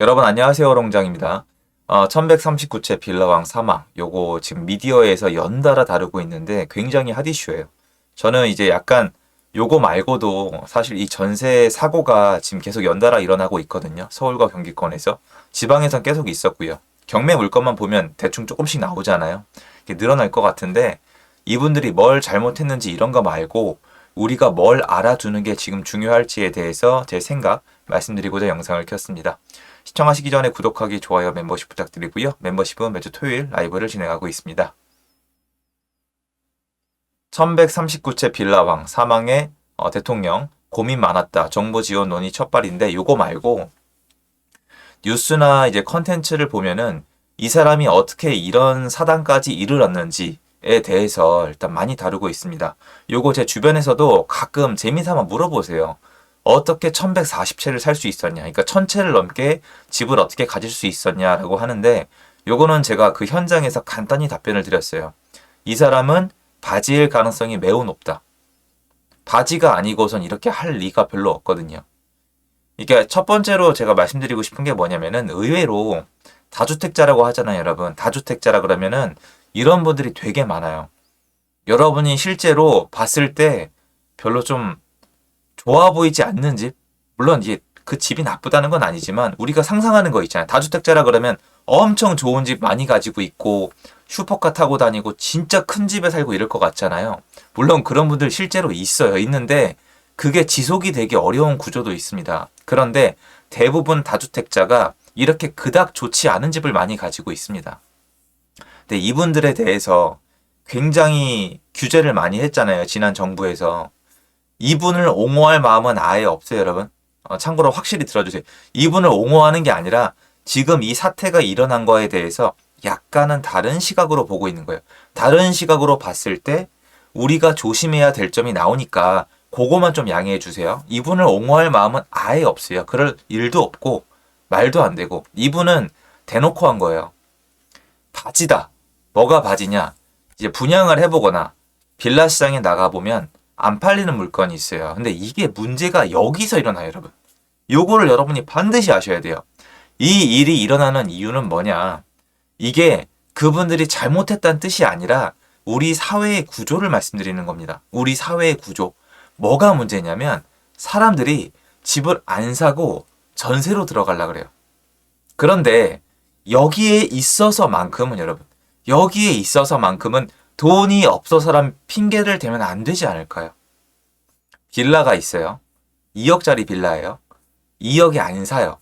여러분 안녕하세요. 롱장입니다. 1139채 빌라왕 사망 요거 지금 미디어에서 연달아 다루고 있는데 굉장히 핫 이슈예요. 저는 이제 약간 요거 말고도 사실 이 전세 사고가 지금 계속 연달아 일어나고 있거든요. 서울과 경기권에서. 지방에선 계속 있었고요. 경매 물건만 보면 대충 조금씩 나오잖아요. 이게 늘어날 것 같은데 이분들이 뭘 잘못했는지 이런 거 말고 우리가 뭘 알아두는 게 지금 중요할지에 대해서 제 생각 말씀드리고자 영상을 켰습니다. 시청하시기 전에 구독하기, 좋아요, 멤버십 부탁드리고요. 멤버십은 매주 토요일 라이브를 진행하고 있습니다. 1139채 빌라왕 사망의 대통령 고민 많았다. 정부 지원 논의 첫발인데 요거 말고 뉴스나 이제 컨텐츠를 보면은 이 사람이 어떻게 이런 사단까지 이르렀는지에 대해서 일단 많이 다루고 있습니다. 요거 제 주변에서도 가끔 재미삼아 물어보세요. 어떻게 1140채를 살 수 있었냐. 그러니까 1000채를 넘게 집을 어떻게 가질 수 있었냐라고 하는데 요거는 제가 그 현장에서 간단히 답변을 드렸어요. 이 사람은 바지일 가능성이 매우 높다. 바지가 아니고선 이렇게 할 리가 별로 없거든요. 이게 첫 번째로 제가 말씀드리고 싶은 게 뭐냐면은 의외로 다주택자라고 하잖아요, 여러분. 다주택자라 그러면은 이런 분들이 되게 많아요. 여러분이 실제로 봤을 때 별로 좀 좋아 보이지 않는 집? 물론 이제 그 집이 나쁘다는 건 아니지만 우리가 상상하는 거 있잖아요. 다주택자라 그러면 엄청 좋은 집 많이 가지고 있고 슈퍼카 타고 다니고 진짜 큰 집에 살고 이럴 것 같잖아요. 물론 그런 분들 실제로 있어요. 있는데 그게 지속이 되기 어려운 구조도 있습니다. 그런데 대부분 다주택자가 이렇게 그닥 좋지 않은 집을 많이 가지고 있습니다. 근데 이분들에 대해서 굉장히 규제를 많이 했잖아요. 지난 정부에서. 이분을 옹호할 마음은 아예 없어요, 여러분. 참고로 확실히 들어주세요. 이분을 옹호하는 게 아니라 지금 이 사태가 일어난 거에 대해서 약간은 다른 시각으로 보고 있는 거예요. 다른 시각으로 봤을 때 우리가 조심해야 될 점이 나오니까 그거만 좀 양해해 주세요. 이분을 옹호할 마음은 아예 없어요. 그럴 일도 없고 말도 안 되고 이분은 대놓고 한 거예요. 바지다. 뭐가 바지냐? 이제 분양을 해보거나 빌라 시장에 나가보면 안 팔리는 물건이 있어요. 근데 이게 문제가 여기서 일어나요, 여러분. 요거를 여러분이 반드시 아셔야 돼요. 이 일이 일어나는 이유는 뭐냐? 이게 그분들이 잘못했다는 뜻이 아니라 우리 사회의 구조를 말씀드리는 겁니다. 우리 사회의 구조. 뭐가 문제냐면 사람들이 집을 안 사고 전세로 들어가려고 그래요. 그런데 여기에 있어서만큼은 여러분, 여기에 있어서만큼은 돈이 없어서란 핑계를 대면 안 되지 않을까요? 빌라가 있어요. 2억짜리 빌라예요. 2억이 안 사요.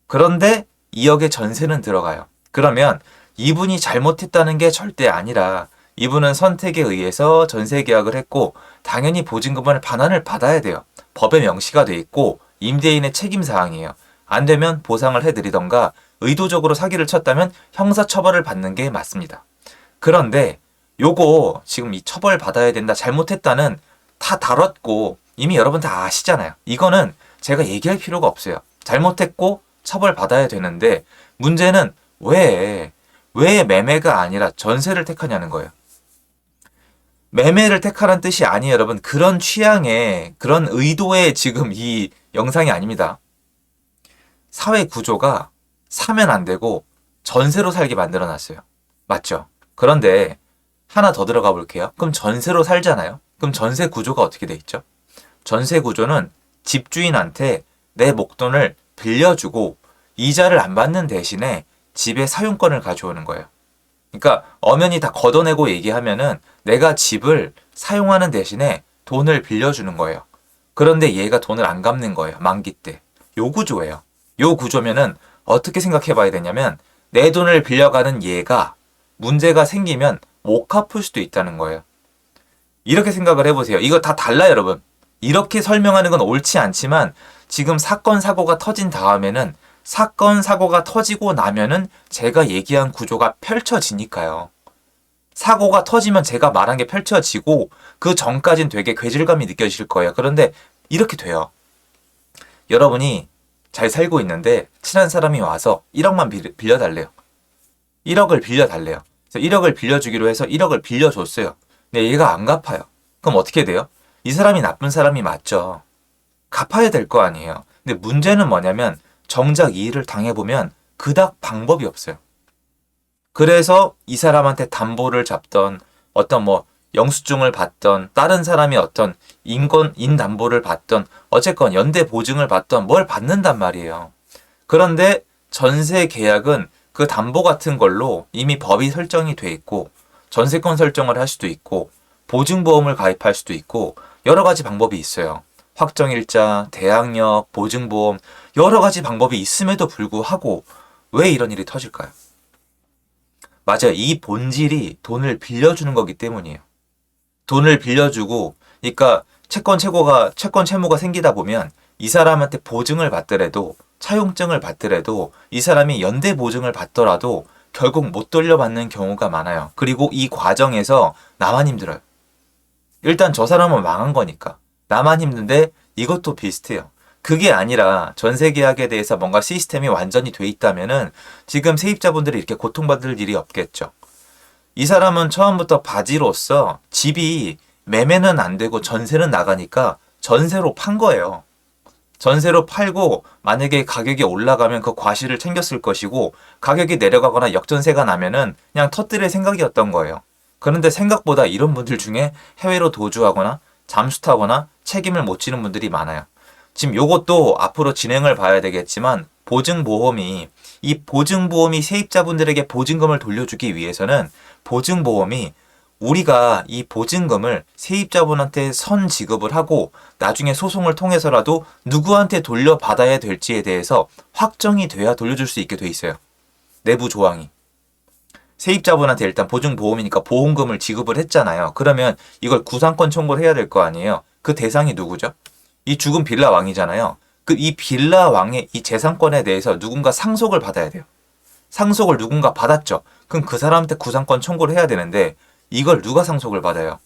그런데 2억의 전세는 들어가요. 그러면 이분이 잘못했다는 게 절대 아니라 이분은 선택에 의해서 전세 계약을 했고 당연히 보증금을 반환을 받아야 돼요. 법에 명시가 돼 있고 임대인의 책임 사항이에요. 안 되면 보상을 해드리던가 의도적으로 사기를 쳤다면 형사처벌을 받는 게 맞습니다. 그런데 요거 지금 이 처벌 받아야 된다 잘못했다는 다 다뤘고 이미 여러분 다 아시잖아요. 이거는 제가 얘기할 필요가 없어요. 잘못했고 처벌 받아야 되는데 문제는 왜 매매가 아니라 전세를 택하냐는 거예요. 매매를 택하라는 뜻이 아니에요, 여러분. 그런 취향에 그런 의도의 지금 이 영상이 아닙니다. 사회 구조가 사면 안 되고 전세로 살게 만들어 놨어요. 맞죠? 그런데 하나 더 들어가 볼게요. 그럼 전세로 살잖아요. 그럼 전세 구조가 어떻게 돼 있죠? 전세 구조는 집주인한테 내 목돈을 빌려주고 이자를 안 받는 대신에 집의 사용권을 가져오는 거예요. 그러니까 엄연히 다 걷어내고 얘기하면은 내가 집을 사용하는 대신에 돈을 빌려주는 거예요. 그런데 얘가 돈을 안 갚는 거예요. 만기 때. 요 구조예요. 요 구조면은 어떻게 생각해 봐야 되냐면 내 돈을 빌려가는 얘가 문제가 생기면 못 갚을 수도 있다는 거예요. 이렇게 생각을 해보세요. 이거 다 달라요, 여러분. 이렇게 설명하는 건 옳지 않지만 지금 사건, 사고가 터진 다음에는 사건, 사고가 터지고 나면은 제가 얘기한 구조가 펼쳐지니까요. 사고가 터지면 제가 말한 게 펼쳐지고 그 전까진 되게 괴질감이 느껴질 거예요. 그런데 이렇게 돼요. 여러분이 잘 살고 있는데 친한 사람이 와서 1억만 빌려달래요. 1억을 빌려달래요. 그래서 1억을 빌려주기로 해서 1억을 빌려줬어요. 근데 얘가 안 갚아요. 그럼 어떻게 돼요? 이 사람이 나쁜 사람이 맞죠. 갚아야 될 거 아니에요. 근데 문제는 뭐냐면 정작 이 일을 당해보면 그닥 방법이 없어요. 그래서 이 사람한테 담보를 잡던 어떤 뭐 영수증을 받던 다른 사람이 어떤 인담보를 받던 어쨌건 연대 보증을 받던 뭘 받는단 말이에요. 그런데 전세 계약은 그 담보 같은 걸로 이미 법이 설정이 돼 있고 전세권 설정을 할 수도 있고 보증보험을 가입할 수도 있고 여러 가지 방법이 있어요. 확정일자, 대항력, 보증보험 여러 가지 방법이 있음에도 불구하고 왜 이런 일이 터질까요? 맞아요. 이 본질이 돈을 빌려주는 거기 때문이에요. 돈을 빌려주고, 그러니까 채권 채무가 생기다 보면 이 사람한테 보증을 받더라도 차용증을 받더라도 이 사람이 연대 보증을 받더라도 결국 못 돌려받는 경우가 많아요. 그리고 이 과정에서 나만 힘들어요. 일단 저 사람은 망한 거니까. 나만 힘든데 이것도 비슷해요. 그게 아니라 전세 계약에 대해서 뭔가 시스템이 완전히 돼 있다면은 지금 세입자분들이 이렇게 고통받을 일이 없겠죠. 이 사람은 처음부터 바지로서 집이 매매는 안 되고 전세는 나가니까 전세로 판 거예요. 전세로 팔고 만약에 가격이 올라가면 그 과실을 챙겼을 것이고 가격이 내려가거나 역전세가 나면은 그냥 터뜨릴 생각이었던 거예요. 그런데 생각보다 이런 분들 중에 해외로 도주하거나 잠수 타거나 책임을 못 지는 분들이 많아요. 지금 요것도 앞으로 진행을 봐야 되겠지만 이 보증보험이 세입자분들에게 보증금을 돌려주기 위해서는 보증보험이 우리가 이 보증금을 세입자분한테 선 지급을 하고 나중에 소송을 통해서라도 누구한테 돌려받아야 될지에 대해서 확정이 돼야 돌려줄 수 있게 돼 있어요. 내부 조항이. 세입자분한테 일단 보증보험이니까 보험금을 지급을 했잖아요. 그러면 이걸 구상권 청구를 해야 될 거 아니에요. 그 대상이 누구죠? 이 죽은 빌라 왕이잖아요. 이 빌라 왕의 이 재산권에 대해서 누군가 상속을 받아야 돼요. 상속을 누군가 받았죠. 그럼 그 사람한테 구상권 청구를 해야 되는데 이걸 누가 상속을 받아요?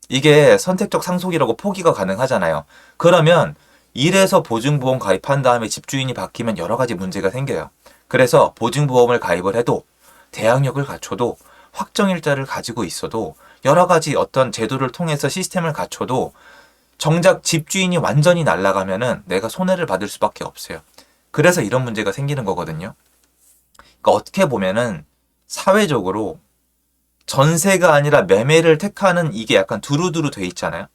이게 선택적 상속이라고 포기가 가능하잖아요. 그러면 이래서 보증보험 가입한 다음에 집주인이 바뀌면 여러 가지 문제가 생겨요. 그래서 보증보험을 가입을 해도 대항력을 갖춰도 확정일자를 가지고 있어도 여러 가지 어떤 제도를 통해서 시스템을 갖춰도 정작 집주인이 완전히 날아가면은 내가 손해를 받을 수밖에 없어요. 그래서 이런 문제가 생기는 거거든요. 그러니까 어떻게 보면은 사회적으로 전세가 아니라 매매를 택하는 이게 약간 두루두루 돼 있잖아요.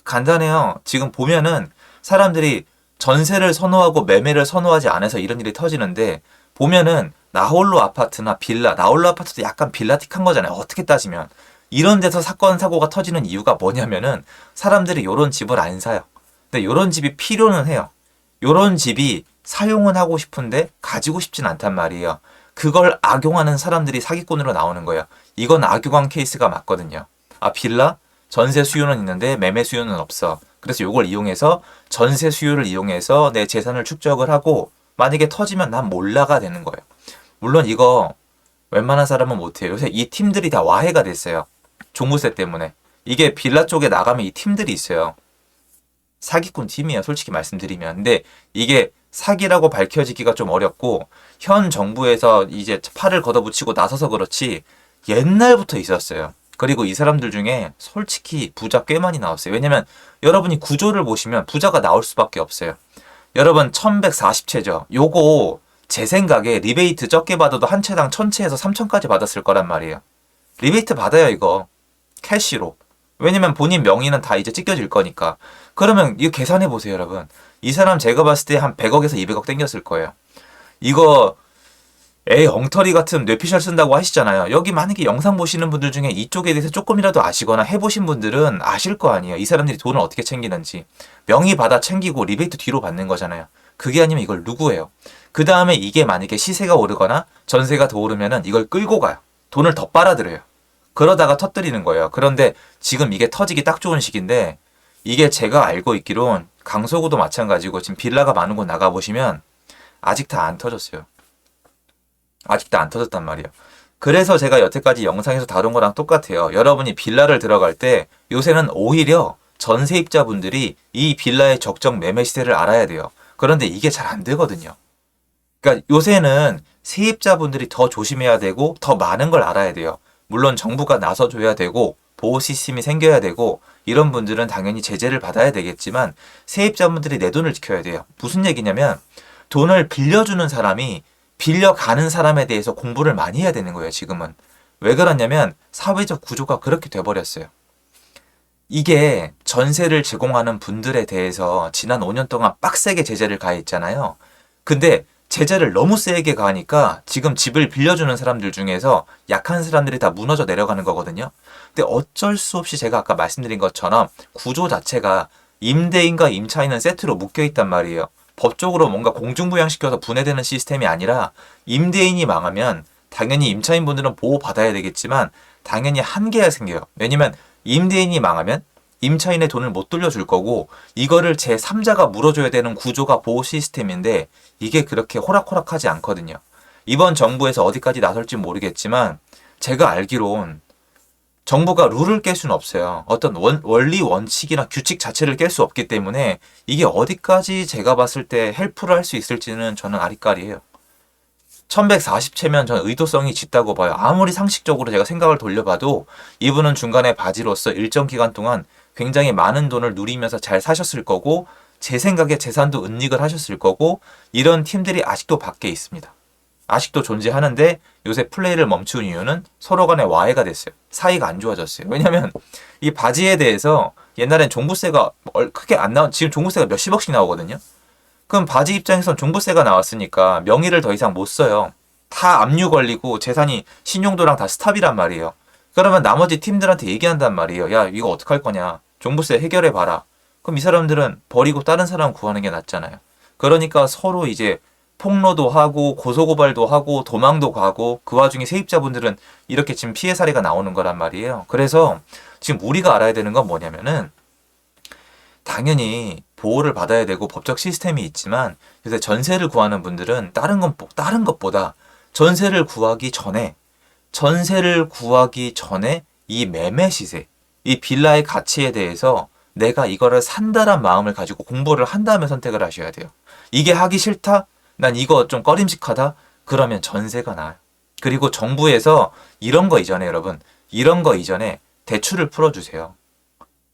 간단해요. 지금 보면은 사람들이 전세를 선호하고 매매를 선호하지 않아서 이런 일이 터지는데 보면은 나홀로 아파트나 빌라, 나홀로 아파트도 약간 빌라틱한 거잖아요. 어떻게 따지면. 이런 데서 사건, 사고가 터지는 이유가 뭐냐면은 사람들이 요런 집을 안 사요. 근데 요런 집이 필요는 해요. 요런 집이 사용은 하고 싶은데 가지고 싶진 않단 말이에요. 그걸 악용하는 사람들이 사기꾼으로 나오는 거예요. 이건 악용한 케이스가 맞거든요. 아, 빌라? 전세 수요는 있는데 매매 수요는 없어. 그래서 요걸 이용해서 전세 수요를 이용해서 내 재산을 축적을 하고 만약에 터지면 난 몰라가 되는 거예요. 물론 이거 웬만한 사람은 못해요. 요새 이 팀들이 다 와해가 됐어요. 종부세 때문에. 이게 빌라 쪽에 나가면 이 팀들이 있어요. 사기꾼 팀이에요. 솔직히 말씀드리면. 근데 이게 사기라고 밝혀지기가 좀 어렵고 현 정부에서 이제 팔을 걷어붙이고 나서서 그렇지 옛날부터 있었어요. 그리고 이 사람들 중에 솔직히 부자 꽤 많이 나왔어요. 왜냐면 여러분이 구조를 보시면 부자가 나올 수밖에 없어요. 여러분 1140채죠. 요거 제 생각에 리베이트 적게 받아도 한 채당 1000채에서 3000까지 받았을 거란 말이에요. 리베이트 받아요 이거. 캐시로. 왜냐면 본인 명의는 다 이제 찢겨질 거니까. 그러면 이거 계산해 보세요 여러분. 이 사람 제가 봤을 때 한 100억에서 200억 땡겼을 거예요. 이거 엉터리 같은 뇌피셜 쓴다고 하시잖아요. 여기 만약에 영상 보시는 분들 중에 이쪽에 대해서 조금이라도 아시거나 해보신 분들은 아실 거 아니에요. 이 사람들이 돈을 어떻게 챙기는지. 명의 받아 챙기고 리베이트 뒤로 받는 거잖아요. 그게 아니면 이걸 누구 해요? 그 다음에 이게 만약에 시세가 오르거나 전세가 더 오르면은 이걸 끌고 가요. 돈을 더 빨아들여요. 그러다가 터뜨리는 거예요. 그런데 지금 이게 터지기 딱 좋은 시기인데 이게 제가 알고 있기론 강서구도 마찬가지고 지금 빌라가 많은 곳 나가보시면 아직 다 안 터졌어요. 아직도 안 터졌단 말이에요. 그래서 제가 여태까지 영상에서 다룬 거랑 똑같아요. 여러분이 빌라를 들어갈 때 요새는 오히려 전세입자분들이 이 빌라의 적정 매매 시세를 알아야 돼요. 그런데 이게 잘 안 되거든요. 그러니까 요새는 세입자분들이 더 조심해야 되고 더 많은 걸 알아야 돼요. 물론 정부가 나서줘야 되고 보호 시스템이 생겨야 되고 이런 분들은 당연히 제재를 받아야 되겠지만 세입자분들이 내 돈을 지켜야 돼요. 무슨 얘기냐면 돈을 빌려주는 사람이 빌려가는 사람에 대해서 공부를 많이 해야 되는 거예요, 지금은. 왜 그러냐면 사회적 구조가 그렇게 돼버렸어요. 이게 전세를 제공하는 분들에 대해서 지난 5년 동안 빡세게 제재를 가했잖아요. 근데 제재를 너무 세게 가니까 지금 집을 빌려주는 사람들 중에서 약한 사람들이 다 무너져 내려가는 거거든요. 근데 어쩔 수 없이 제가 아까 말씀드린 것처럼 구조 자체가 임대인과 임차인은 세트로 묶여 있단 말이에요. 법적으로 뭔가 공중부양시켜서 분해되는 시스템이 아니라 임대인이 망하면 당연히 임차인분들은 보호받아야 되겠지만 당연히 한계가 생겨요. 왜냐면 임대인이 망하면 임차인의 돈을 못 돌려줄 거고 이거를 제3자가 물어줘야 되는 구조가 보호 시스템인데 이게 그렇게 호락호락하지 않거든요. 이번 정부에서 어디까지 나설지 모르겠지만 제가 알기론 정부가 룰을 깰 수는 없어요. 어떤 원리 원칙이나 규칙 자체를 깰 수 없기 때문에 이게 어디까지 제가 봤을 때 헬프를 할 수 있을지는 저는 아리까리해요. 1140채면 저는 의도성이 짙다고 봐요. 아무리 상식적으로 제가 생각을 돌려봐도 이분은 중간에 바지로서 일정 기간 동안 굉장히 많은 돈을 누리면서 잘 사셨을 거고 제 생각에 재산도 은닉을 하셨을 거고 이런 팀들이 아직도 밖에 있습니다. 아직도 존재하는데 요새 플레이를 멈춘 이유는 서로 간에 와해가 됐어요. 사이가 안 좋아졌어요. 왜냐면 이 바지에 대해서 옛날엔 종부세가 크게 안 지금 종부세가 몇십억씩 나오거든요. 그럼 바지 입장에선 종부세가 나왔으니까 명의를 더 이상 못 써요. 다 압류 걸리고 재산이 신용도랑 다 스탑이란 말이에요. 그러면 나머지 팀들한테 얘기한단 말이에요. 야, 이거 어떡할 거냐. 종부세 해결해봐라. 그럼 이 사람들은 버리고 다른 사람 구하는 게 낫잖아요. 그러니까 서로 이제 폭로도 하고 고소고발도 하고 도망도 가고 그 와중에 세입자분들은 이렇게 지금 피해 사례가 나오는 거란 말이에요. 그래서 지금 우리가 알아야 되는 건 뭐냐면은 당연히 보호를 받아야 되고 법적 시스템이 있지만 요새 전세를 구하는 분들은 다른 것보다 전세를 구하기 전에 이 매매 시세, 이 빌라의 가치에 대해서 내가 이거를 산다란 마음을 가지고 공부를 한 다음에 선택을 하셔야 돼요. 이게 하기 싫다? 난 이거 좀 꺼림칙하다? 그러면 전세가 나아요. 그리고 정부에서 이런 거 이전에 대출을 풀어주세요.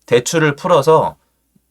대출을 풀어서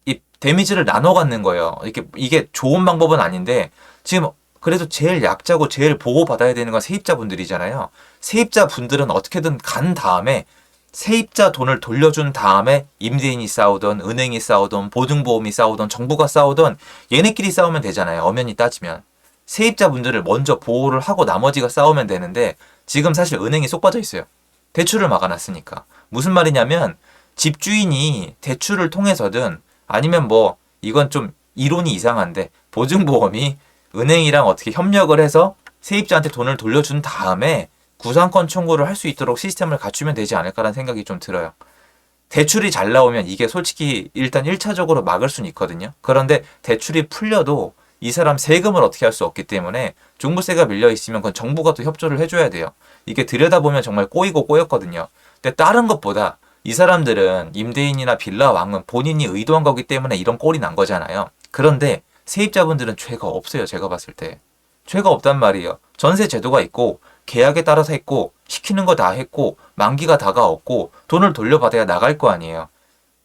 이 데미지를 나눠 갖는 거예요. 이게 좋은 방법은 아닌데 지금 그래도 제일 약자고 제일 보호받아야 되는 건 세입자분들이잖아요. 세입자분들은 어떻게든 간 다음에 세입자 돈을 돌려준 다음에 임대인이 싸우던 은행이 싸우던 보증보험이 싸우던 정부가 싸우던 얘네끼리 싸우면 되잖아요. 엄연히 따지면. 세입자분들을 먼저 보호를 하고 나머지가 싸우면 되는데 지금 사실 은행이 쏙 빠져 있어요. 대출을 막아놨으니까. 무슨 말이냐면 집주인이 대출을 통해서든 아니면 뭐 이건 좀 이론이 이상한데 보증보험이 은행이랑 어떻게 협력을 해서 세입자한테 돈을 돌려준 다음에 구상권 청구를 할 수 있도록 시스템을 갖추면 되지 않을까라는 생각이 좀 들어요. 대출이 잘 나오면 이게 솔직히 일단 1차적으로 막을 수는 있거든요. 그런데 대출이 풀려도 이 사람 세금을 어떻게 할 수 없기 때문에 종부세가 밀려 있으면 그건 정부가 또 협조를 해줘야 돼요. 이게 들여다보면 정말 꼬이고 꼬였거든요. 근데 다른 것보다 이 사람들은 임대인이나 빌라 왕은 본인이 의도한 거기 때문에 이런 꼴이 난 거잖아요. 그런데 세입자분들은 죄가 없어요. 제가 봤을 때. 죄가 없단 말이에요. 전세 제도가 있고 계약에 따라서 했고 시키는 거 다 했고 만기가 다가왔고 돈을 돌려받아야 나갈 거 아니에요.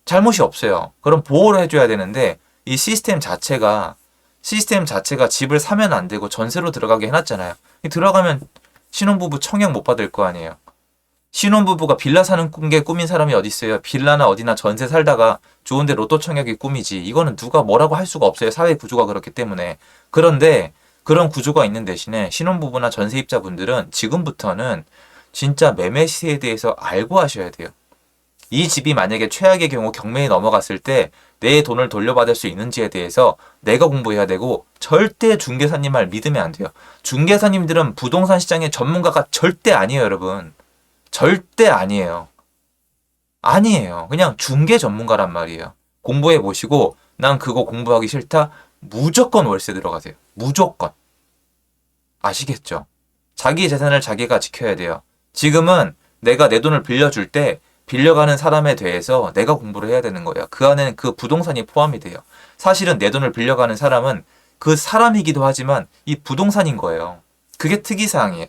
잘못이 없어요. 그럼 보호를 해줘야 되는데 이 시스템 자체가 집을 사면 안 되고 전세로 들어가게 해놨잖아요. 들어가면 신혼부부 청약 못 받을 거 아니에요. 신혼부부가 빌라 사는 게 꿈인 사람이 어디 있어요. 빌라나 어디나 전세 살다가 좋은데 로또 청약이 꿈이지. 이거는 누가 뭐라고 할 수가 없어요. 사회 구조가 그렇기 때문에. 그런데 그런 구조가 있는 대신에 신혼부부나 전세입자분들은 지금부터는 진짜 매매 시세에 대해서 알고 하셔야 돼요. 이 집이 만약에 최악의 경우 경매에 넘어갔을 때 내 돈을 돌려받을 수 있는지에 대해서 내가 공부해야 되고 절대 중개사님 말 믿으면 안 돼요. 중개사님들은 부동산 시장의 전문가가 절대 아니에요, 여러분. 절대 아니에요. 아니에요. 그냥 중개 전문가란 말이에요. 공부해 보시고 난 그거 공부하기 싫다? 무조건 월세 들어가세요. 무조건. 아시겠죠? 자기 재산을 자기가 지켜야 돼요. 지금은 내가 내 돈을 빌려줄 때 빌려가는 사람에 대해서 내가 공부를 해야 되는 거예요. 그 안에는 그 부동산이 포함이 돼요. 사실은 내 돈을 빌려가는 사람은 그 사람이기도 하지만 이 부동산인 거예요. 그게 특이사항이에요.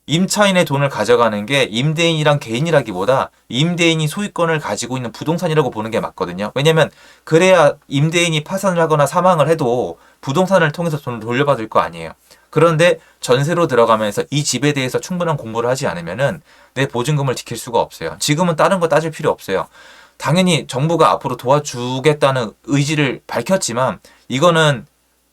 임차인의 돈을 가져가는 게 임대인이랑 개인이라기보다 임대인이 소유권을 가지고 있는 부동산이라고 보는 게 맞거든요. 왜냐면 그래야 임대인이 파산을 하거나 사망을 해도 부동산을 통해서 돈을 돌려받을 거 아니에요. 그런데 전세로 들어가면서 이 집에 대해서 충분한 공부를 하지 않으면은 내 보증금을 지킬 수가 없어요. 지금은 다른 거 따질 필요 없어요. 당연히 정부가 앞으로 도와주겠다는 의지를 밝혔지만 이거는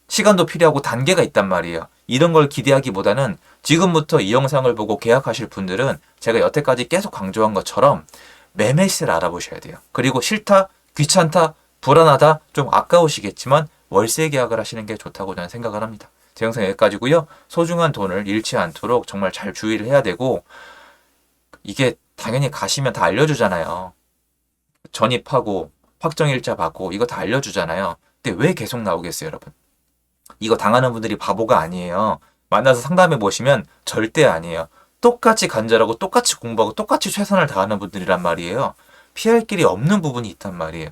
시간도 필요하고 단계가 있단 말이에요. 이런 걸 기대하기보다는 지금부터 이 영상을 보고 계약하실 분들은 제가 여태까지 계속 강조한 것처럼 매매 시세를 알아보셔야 돼요. 그리고 싫다, 귀찮다, 불안하다, 좀 아까우시겠지만 월세 계약을 하시는 게 좋다고 저는 생각을 합니다. 제 영상 여기까지고요. 소중한 돈을 잃지 않도록 정말 잘 주의를 해야 되고 이게 당연히 가시면 다 알려주잖아요. 전입하고 확정일자 받고 이거 다 알려주잖아요. 근데 왜 계속 나오겠어요, 여러분? 이거 당하는 분들이 바보가 아니에요. 만나서 상담해 보시면 절대 아니에요. 똑같이 간절하고 똑같이 공부하고 똑같이 최선을 다하는 분들이란 말이에요. 피할 길이 없는 부분이 있단 말이에요.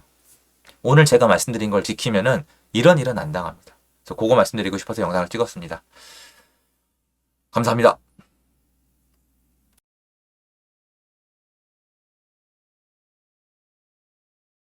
오늘 제가 말씀드린 걸 지키면은 이런 일은 안 당합니다. 그래서 그거 말씀드리고 싶어서 영상을 찍었습니다. 감사합니다.